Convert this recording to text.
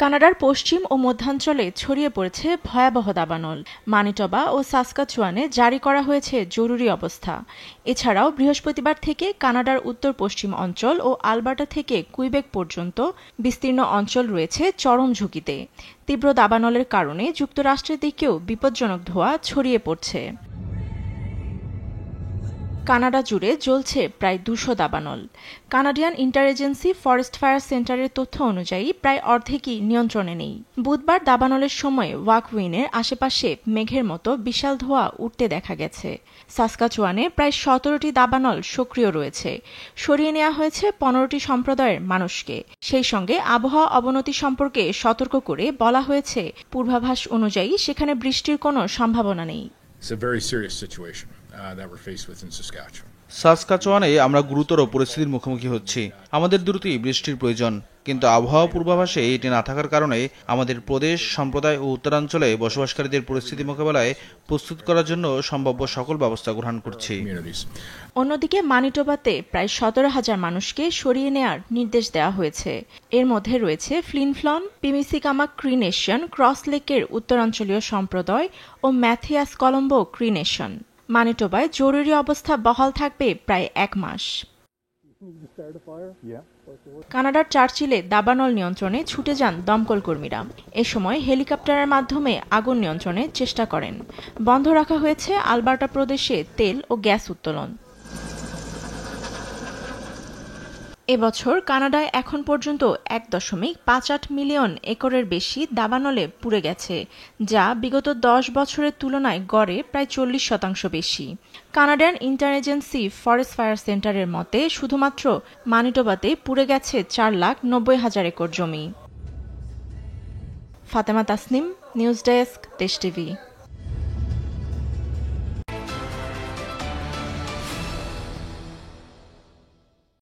কানাডার পশ্চিম ও মধ্যাঞ্চলে ছড়িয়ে পড়েছে ভয়াবহ দাবানল। মানিটোবা ও সাসকাচুয়ানে জারি করা হয়েছে জরুরি অবস্থা। এছাড়াও বৃহস্পতিবার থেকে কানাডার উত্তর পশ্চিম অঞ্চল ও আলবার্টা থেকে কুইবেক পর্যন্ত বিস্তীর্ণ অঞ্চল রয়েছে চরম ঝুঁকিতে। তীব্র দাবানলের কারণে যুক্তরাষ্ট্রের দিকেও বিপজ্জনক ধোঁয়া ছড়িয়ে পড়ছে। কানাডা জুড়ে জ্বলছে প্রায় ২০০ দাবানল। Canadian inter agency forest fire সেন্টারের তথ্য অনুযায়ী প্রায় অর্ধেকই নিয়ন্ত্রণে নেই। বুধবার দাবানলের সময় ওয়াকউইনের আশেপাশে মেঘের মতো বিশাল ধোঁয়া উঠতে দেখা গেছে। সাসকাচুয়ানে প্রায় ১৭টি দাবানল সক্রিয় রয়েছে। সরিয়ে নেওয়া হয়েছে ১৫টি সম্প্রদায়ের মানুষকে। সেই সঙ্গে আবহাওয়া অবনতি সম্পর্কে সতর্ক করে বলা হয়েছে, পূর্বাভাস অনুযায়ী সেখানে বৃষ্টির কোনো সম্ভাবনা নেই। সাসকাচুয়ানে আমরা গুরুতর পরিস্থিতির মুখোমুখি হচ্ছি। আমাদের দ্রুতই বৃষ্টির প্রয়োজন, কিন্তু আবহাওয়া পূর্বাভাসে এটি না থাকার কারণে আমাদের প্রদেশ, সম্প্রদায় ও উত্তরাঞ্চলে বসবাসকারীদের পরিস্থিতি মোকাবেলায় প্রস্তুত করার জন্য সম্ভাব্য সকল ব্যবস্থা গ্রহণ করছি। অন্যদিকে মানিটোবাতে প্রায় ১৭,০০০ মানুষকে সরিয়ে নেয়ার নির্দেশ দেওয়া হয়েছে। এর মধ্যে রয়েছে ফ্লিন-ফ্লন, পিমিসিকামা ক্রি নেশন, ক্রস লেকের উত্তরাঞ্চলীয় সম্প্রদায় ও ম্যাথিয়াস কলম্বো ক্রি নেশন। মানিটোবায় জরুরি অবস্থা বহাল থাকবে প্রায় ১ মাস। কানাডার চার্চিলে দাবানল নিয়ন্ত্রণে ছুটে যান দমকল কর্মীরা। এ সময় হেলিকপ্টারের মাধ্যমে আগুন নিয়ন্ত্রণের চেষ্টা করেন। বন্ধ রাখা হয়েছে আলবার্টা প্রদেশে তেল ও গ্যাস উত্তোলন। এবছর কানাডায় এখন পর্যন্ত ১.৫৮ মিলিয়ন একরের বেশি দাবানলে পুড়ে গেছে, যা বিগত ১০ বছরের তুলনায় গড়ে প্রায় ৪০% বেশি। Canadian inter agency forest fire সেন্টারের মতে শুধুমাত্র মানিটোবাতে পুড়ে গেছে ৪,৯০,০০০ একর জমি। ফাতেমা তাসনিম, নিউজ ডেস্ক, দেশ টিভি।